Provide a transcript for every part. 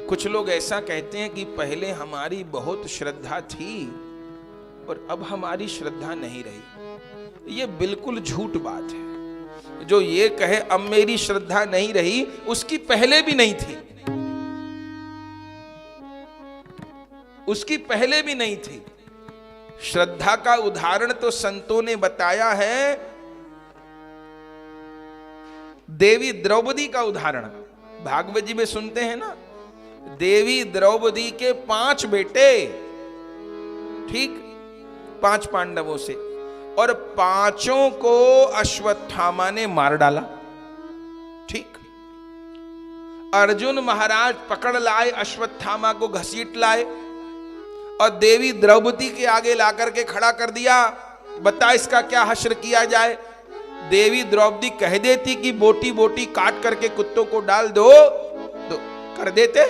कुछ लोग ऐसा कहते हैं कि पहले हमारी बहुत श्रद्धा थी और अब हमारी श्रद्धा नहीं रही। ये बिल्कुल झूठ बात है। जो ये कहे अब मेरी श्रद्धा नहीं रही, उसकी पहले भी नहीं थी, उसकी पहले भी नहीं थी। श्रद्धा का उदाहरण तो संतों ने बताया है, देवी द्रौपदी का उदाहरण भागवत जी में सुनते हैं ना। देवी द्रौपदी के 5 बेटे, ठीक, 5 पांडवों से, और 5 को अश्वत्थामा ने मार डाला। ठीक, अर्जुन महाराज पकड़ लाए, अश्वत्थामा को घसीट लाए और देवी द्रौपदी के आगे लाकर के खड़ा कर दिया। बता इसका क्या हश्र किया जाए। देवी द्रौपदी कह देती कि बोटी बोटी काट करके कुत्तों को डाल दो, तो कर देते।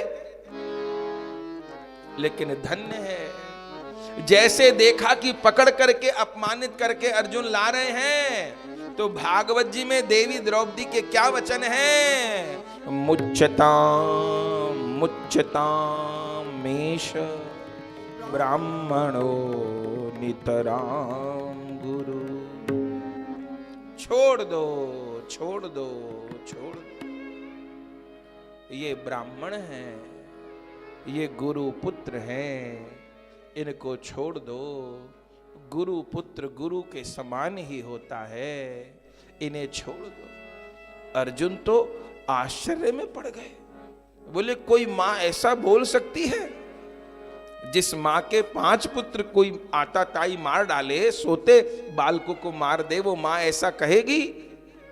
लेकिन धन्य है, जैसे देखा कि पकड़ करके अपमानित करके अर्जुन ला रहे हैं, तो भागवत जी में देवी द्रौपदी के क्या वचन हैं? मुच्यताम मुच्यताम मेष ब्राह्मणो नितराम गुरु। छोड़ दो छोड़ दो छोड़ दो, ये ब्राह्मण हैं, ये गुरु पुत्र हैं, इनको छोड़ दो। गुरु पुत्र गुरु के समान ही होता है, इन्हें छोड़ दो। अर्जुन तो आश्चर्य में पड़ गए, बोले कोई मां ऐसा बोल सकती है? जिस मां के 5 पुत्र कोई आता ताई मार डाले, सोते बालकों को मार दे, वो मां ऐसा कहेगी?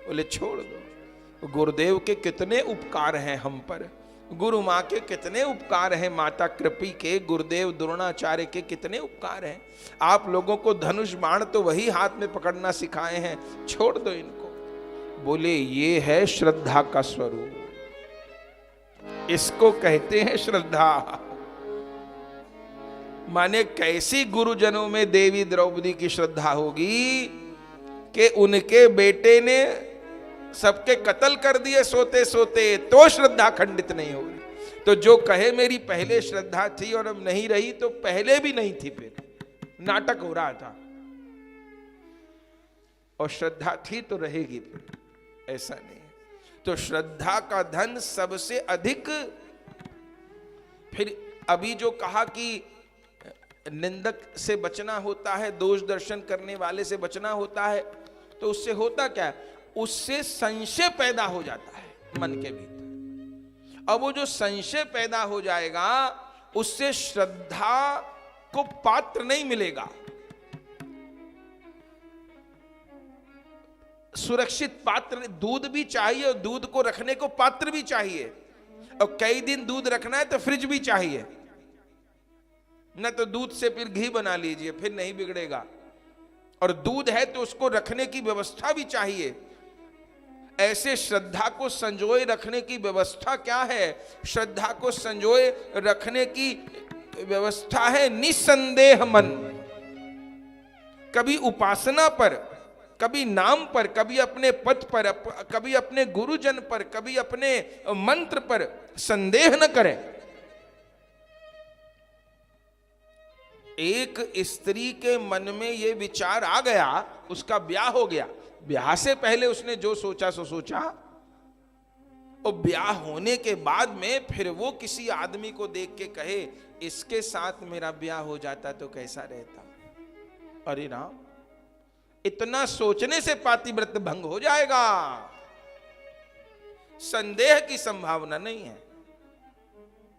बोले छोड़ दो। गुरुदेव के कितने उपकार हैं हम पर, गुरु माँ के कितने उपकार हैं, माता कृपी के, गुरुदेव द्रोणाचार्य के कितने उपकार हैं। आप लोगों को धनुष बाण तो वही हाथ में पकड़ना सिखाए हैं, छोड़ दो इनको। बोले ये है श्रद्धा का स्वरूप, इसको कहते हैं श्रद्धा। माने कैसी गुरुजनों में देवी द्रौपदी की श्रद्धा होगी कि उनके बेटे ने सबके कत्ल कर दिए सोते सोते, तो श्रद्धा खंडित नहीं होगी। तो जो कहे मेरी पहले श्रद्धा थी और अब नहीं रही, तो पहले भी नहीं थी, फिर नाटक हो रहा था। और श्रद्धा थी तो रहेगी, फिर ऐसा नहीं। तो श्रद्धा का धन सबसे अधिक। फिर अभी जो कहा कि निंदक से बचना होता है, दोष दर्शन करने वाले से बचना होता है, तो उससे होता क्या है? उससे संशय पैदा हो जाता है मन के भीतर। अब वो जो संशय पैदा हो जाएगा, उससे श्रद्धा को पात्र नहीं मिलेगा। सुरक्षित पात्र, दूध भी चाहिए और दूध को रखने को पात्र भी चाहिए, और कई दिन दूध रखना है तो फ्रिज भी चाहिए, न तो दूध से फिर घी बना लीजिए, फिर नहीं बिगड़ेगा। और दूध है तो उसको रखने की व्यवस्था भी चाहिए। ऐसे श्रद्धा को संजोए रखने की व्यवस्था क्या है? श्रद्धा को संजोए रखने की व्यवस्था है निसंदेह मन। कभी उपासना पर, कभी नाम पर, कभी अपने पद पर, कभी अपने गुरुजन पर, कभी अपने मंत्र पर संदेह न करें। एक स्त्री के मन में यह विचार आ गया, उसका ब्याह हो गया, ब्याह से पहले उसने जो सोचा सो सोचा, और ब्याह होने के बाद में फिर वो किसी आदमी को देख के कहे इसके साथ मेरा ब्याह हो जाता तो कैसा रहता। अरे राम, इतना सोचने से पातिव्रत्य भंग हो जाएगा, संदेह की संभावना नहीं है।